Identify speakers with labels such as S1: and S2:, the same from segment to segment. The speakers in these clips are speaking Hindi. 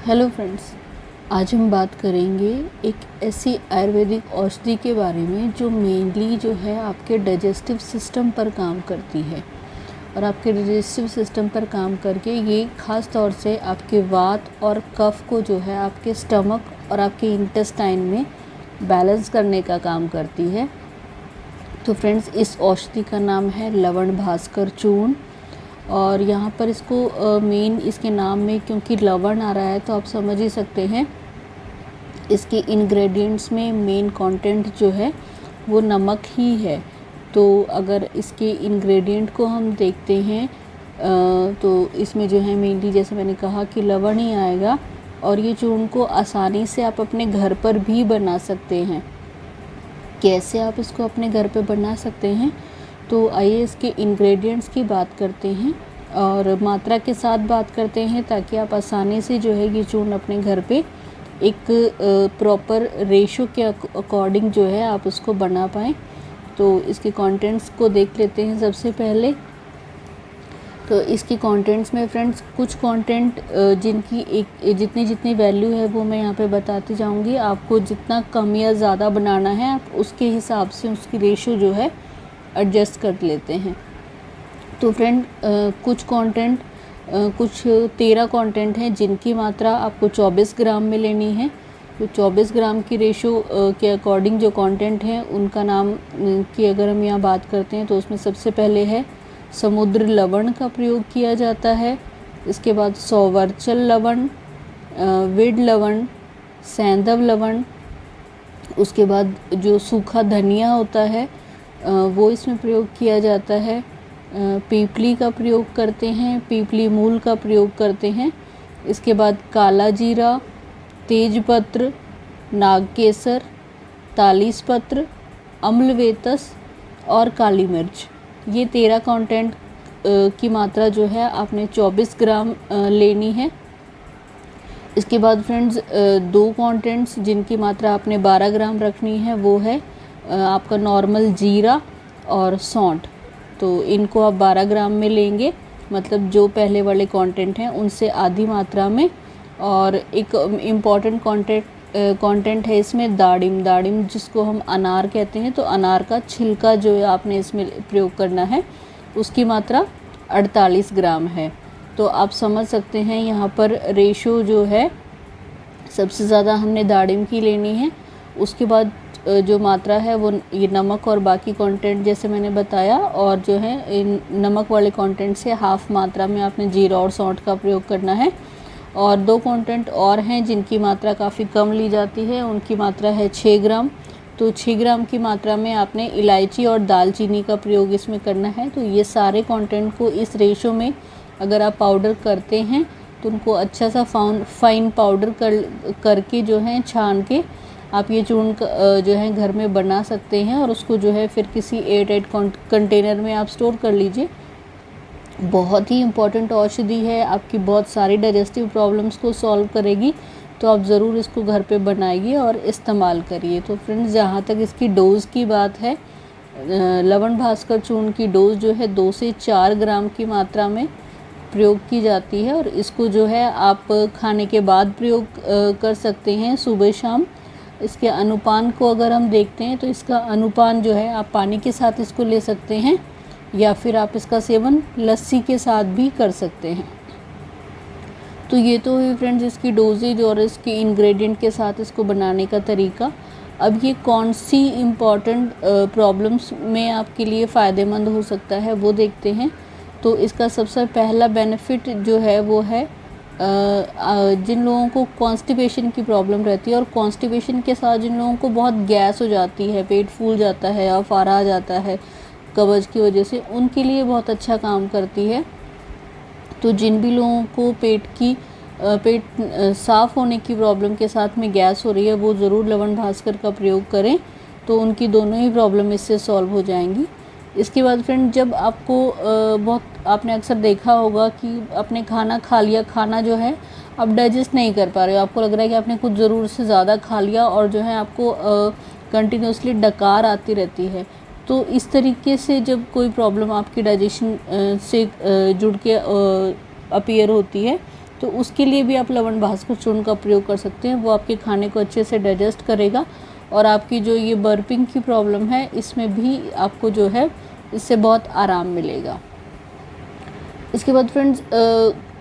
S1: हेलो फ्रेंड्स, आज हम बात करेंगे एक ऐसी आयुर्वेदिक औषधि के बारे में जो मेनली जो है आपके डाइजेस्टिव सिस्टम पर काम करती है। और आपके डाइजेस्टिव सिस्टम पर काम करके ये ख़ास तौर से आपके वात और कफ को जो है आपके स्टमक और आपके इंटेस्टाइन में बैलेंस करने का काम करती है। तो फ्रेंड्स, इस औषधि का नाम है लवण भास्कर चूर्ण। और यहाँ पर इसको मेन इसके नाम में क्योंकि लवण आ रहा है तो आप समझ ही सकते हैं इसके इंग्रेडिएंट्स में मेन कंटेंट जो है वो नमक ही है। तो अगर इसके इंग्रेडिएंट को हम देखते हैं तो इसमें जो है मेनली जैसे मैंने कहा कि लवण ही आएगा। और ये चूर्ण को आसानी से आप अपने घर पर भी बना सकते हैं। कैसे आप इसको अपने घर पे बना सकते हैं, तो आइए इसके इंग्रेडिएंट्स की बात करते हैं और मात्रा के साथ बात करते हैं ताकि आप आसानी से जो है ये चूर्ण अपने घर पे एक प्रॉपर रेशो के अकॉर्डिंग जो है आप उसको बना पाएँ। तो इसके कंटेंट्स को देख लेते हैं सबसे पहले। तो इसके कंटेंट्स में फ्रेंड्स कुछ कंटेंट जिनकी एक जितनी वैल्यू है वो मैं यहाँ पे बताती जाऊँगी। आपको जितना कम या ज़्यादा बनाना है आप उसके हिसाब से उसकी रेशो जो है एडजस्ट कर लेते हैं। तो फ्रेंड कुछ 13 कंटेंट हैं जिनकी मात्रा आपको 24 ग्राम में लेनी है। तो 24 ग्राम की रेशो के अकॉर्डिंग जो कंटेंट हैं उनका नाम की अगर हम यहाँ बात करते हैं तो उसमें सबसे पहले है समुद्र लवण का प्रयोग किया जाता है। इसके बाद सौवर्चल लवण, विड लवण, सैंधव लवण, उसके बाद जो सूखा धनिया होता है वो इसमें प्रयोग किया जाता है। पीपली का प्रयोग करते हैं, पीपली मूल का प्रयोग करते हैं। इसके बाद काला जीरा, तेजपत्र, नागकेसर, तालीसपत्र, अम्लवेतस और काली मिर्च। ये 13 कंटेंट की मात्रा जो है आपने 24 ग्राम लेनी है। इसके बाद फ्रेंड्स 2 कंटेंट्स जिनकी मात्रा आपने 12 ग्राम रखनी है वो है आपका नॉर्मल जीरा और सौंठ। तो इनको आप 12 ग्राम में लेंगे, मतलब जो पहले वाले कंटेंट हैं उनसे आधी मात्रा में। और एक इम्पॉर्टेंट कंटेंट है इसमें दाड़िम जिसको हम अनार कहते हैं। तो अनार का छिलका जो है आपने इसमें प्रयोग करना है, उसकी मात्रा 48 ग्राम है। तो आप समझ सकते हैं यहाँ पर रेशो जो है सबसे ज़्यादा हमने दाड़िम की लेनी है। उसके बाद जो मात्रा है वो ये नमक और बाकी कंटेंट जैसे मैंने बताया, और जो है इन नमक वाले कंटेंट से हाफ मात्रा में आपने जीरा और सौंठ का प्रयोग करना है। और 2 कंटेंट और हैं जिनकी मात्रा काफ़ी कम ली जाती है, उनकी मात्रा है 6 ग्राम। तो 6 ग्राम की मात्रा में आपने इलायची और दालचीनी का प्रयोग इसमें करना है। तो ये सारे कंटेंट को इस रेशो में अगर आप पाउडर करते हैं तो उनको अच्छा सा फाइन पाउडर करके जो है छान के आप ये चूर्ण जो है घर में बना सकते हैं। और उसको जो है फिर किसी एयरटाइट कंटेनर में आप स्टोर कर लीजिए। बहुत ही इम्पॉर्टेंट औषधि है, आपकी बहुत सारी डाइजेस्टिव प्रॉब्लम्स को सॉल्व करेगी। तो आप ज़रूर इसको घर पे बनाइए और इस्तेमाल करिए। तो फ्रेंड्स, जहाँ तक इसकी डोज़ की बात है, लवण भास्कर चूर्ण की डोज़ जो है 2 से 4 ग्राम की मात्रा में प्रयोग की जाती है। और इसको जो है आप खाने के बाद प्रयोग कर सकते हैं, सुबह शाम। इसके अनुपान को अगर हम देखते हैं तो इसका अनुपान जो है आप पानी के साथ इसको ले सकते हैं या फिर आप इसका सेवन लस्सी के साथ भी कर सकते हैं। तो ये तो हुई फ्रेंड्स इसकी डोजेज और इसके इंग्रेडिएंट के साथ इसको बनाने का तरीका। अब ये कौन सी इम्पॉर्टेंट प्रॉब्लम्स में आपके लिए फ़ायदेमंद हो सकता है वो देखते हैं। तो इसका सबसे पहला बेनिफिट जो है वो है जिन लोगों को कॉन्स्टिपेशन की प्रॉब्लम रहती है, और कॉन्स्टिपेशन के साथ जिन लोगों को बहुत गैस हो जाती है, पेट फूल जाता है या फारा आ जाता है कब्ज की वजह से, उनके लिए बहुत अच्छा काम करती है। तो जिन भी लोगों को पेट साफ़ होने की प्रॉब्लम के साथ में गैस हो रही है वो ज़रूर लवण भास्कर का प्रयोग करें, तो उनकी दोनों ही प्रॉब्लम इससे सॉल्व हो जाएंगी। इसके बाद फ्रेंड, जब आपको बहुत आपने अक्सर देखा होगा कि आपने खाना खा लिया, खाना जो है आप डाइजेस्ट नहीं कर पा रहे हो, आपको लग रहा है कि आपने कुछ ज़रूरत से ज़्यादा खा लिया और जो है आपको कंटिन्यूसली डकार आती रहती है। तो इस तरीके से जब कोई प्रॉब्लम आपकी डाइजेशन से जुड़ के अपीयर होती है तो उसके लिए भी आप लवण भास्कर चूर्ण का प्रयोग कर सकते हैं। वो आपके खाने को अच्छे से डाइजेस्ट करेगा और आपकी जो ये बर्पिंग की प्रॉब्लम है इसमें भी आपको जो है इससे बहुत आराम मिलेगा। इसके बाद फ्रेंड्स,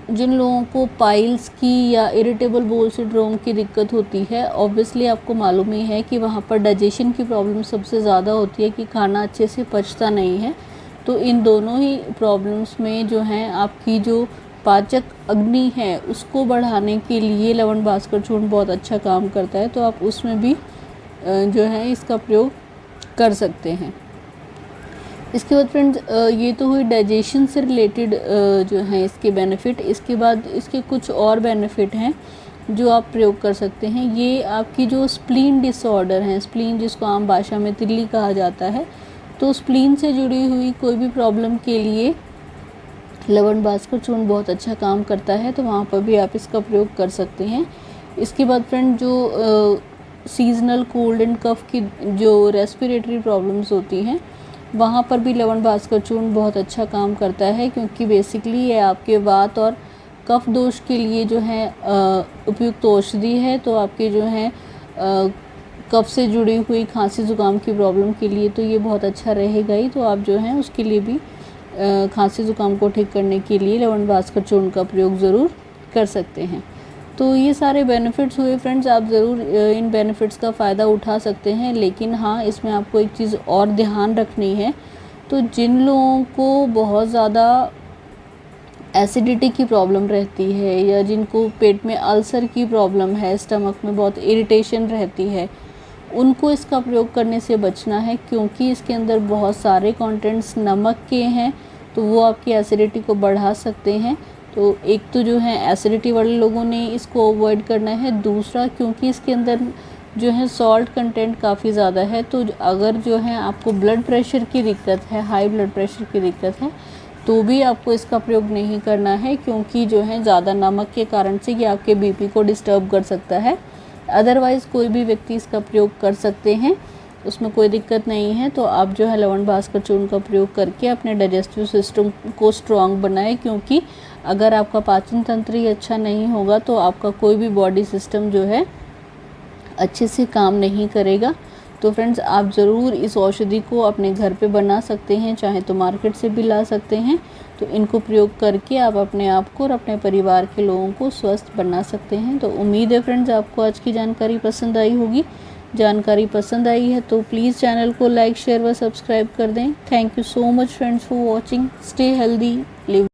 S1: जिन लोगों को पाइल्स की या इरिटेबल बोल सिंड्रोम की दिक्कत होती है, ऑब्वियसली आपको मालूम ही है कि वहाँ पर डाइजेशन की प्रॉब्लम सबसे ज़्यादा होती है कि खाना अच्छे से पचता नहीं है। तो इन दोनों ही प्रॉब्लम्स में जो है आपकी जो पाचक अग्नि है उसको बढ़ाने के लिए लवण भास्कर चूर्ण बहुत अच्छा काम करता है। तो आप उसमें भी जो है इसका प्रयोग कर सकते हैं। इसके बाद फ्रेंड्स, ये तो हुई डाइजेशन से रिलेटेड जो है इसके बेनिफिट। इसके बाद इसके कुछ और बेनिफिट हैं जो आप प्रयोग कर सकते हैं। ये आपकी जो स्प्लीन डिसऑर्डर है, स्प्लीन जिसको आम भाषा में तिल्ली कहा जाता है, तो स्प्लीन से जुड़ी हुई कोई भी प्रॉब्लम के लिए लवण भास्कर चूर्ण बहुत अच्छा काम करता है। तो वहाँ पर भी आप इसका प्रयोग कर सकते हैं। इसके बाद फ्रेंड, जो सीजनल कोल्ड एंड कफ की जो रेस्पिरेटरी प्रॉब्लम्स होती हैं वहाँ पर भी लवण भास्कर चूर्ण बहुत अच्छा काम करता है, क्योंकि बेसिकली ये आपके वात और कफ दोष के लिए जो है उपयुक्त औषधि है। तो आपके जो है कफ से जुड़ी हुई खांसी ज़ुकाम की प्रॉब्लम के लिए तो ये बहुत अच्छा रहेगा ही। तो आप जो है उसके लिए भी खांसी ज़ुकाम को ठीक करने के लिए लवण भास्कर चूर्ण का प्रयोग ज़रूर कर सकते हैं। तो ये सारे बेनिफिट्स हुए फ्रेंड्स, आप ज़रूर इन बेनिफिट्स का फ़ायदा उठा सकते हैं। लेकिन हाँ, इसमें आपको एक चीज़ और ध्यान रखनी है। तो जिन लोगों को बहुत ज़्यादा एसिडिटी की प्रॉब्लम रहती है या जिनको पेट में अल्सर की प्रॉब्लम है, स्टमक में बहुत इरिटेशन रहती है, उनको इसका प्रयोग करने से बचना है, क्योंकि इसके अंदर बहुत सारे कंटेंट्स नमक के हैं। तो वो आपकी एसिडिटी को बढ़ा सकते हैं। तो एक तो जो है एसिडिटी वाले लोगों ने इसको अवॉइड करना है। दूसरा, क्योंकि इसके अंदर जो है सॉल्ट कंटेंट काफ़ी ज़्यादा है, तो अगर जो है आपको ब्लड प्रेशर की दिक्कत है, हाई ब्लड प्रेशर की दिक्कत है, तो भी आपको इसका प्रयोग नहीं करना है, क्योंकि जो है ज़्यादा नमक के कारण से ये आपके बीपी को डिस्टर्ब कर सकता है। अदरवाइज़ कोई भी व्यक्ति इसका प्रयोग कर सकते हैं, उसमें कोई दिक्कत नहीं है। तो आप जो है लवण भास्कर चूर्ण का प्रयोग करके अपने डाइजेस्टिव सिस्टम को स्ट्रॉन्ग बनाएं, क्योंकि अगर आपका पाचन तंत्र ही अच्छा नहीं होगा तो आपका कोई भी बॉडी सिस्टम जो है अच्छे से काम नहीं करेगा। तो फ्रेंड्स, आप ज़रूर इस औषधि को अपने घर पे बना सकते हैं, चाहे तो मार्केट से भी ला सकते हैं। तो इनको प्रयोग करके आप अपने आप को और अपने परिवार के लोगों को स्वस्थ बना सकते हैं। तो उम्मीद है फ्रेंड्स आपको आज की जानकारी पसंद आई होगी। जानकारी पसंद आई है तो प्लीज़ चैनल को लाइक, शेयर व सब्सक्राइब कर दें। Thank you so much friends for watching. Stay healthy, live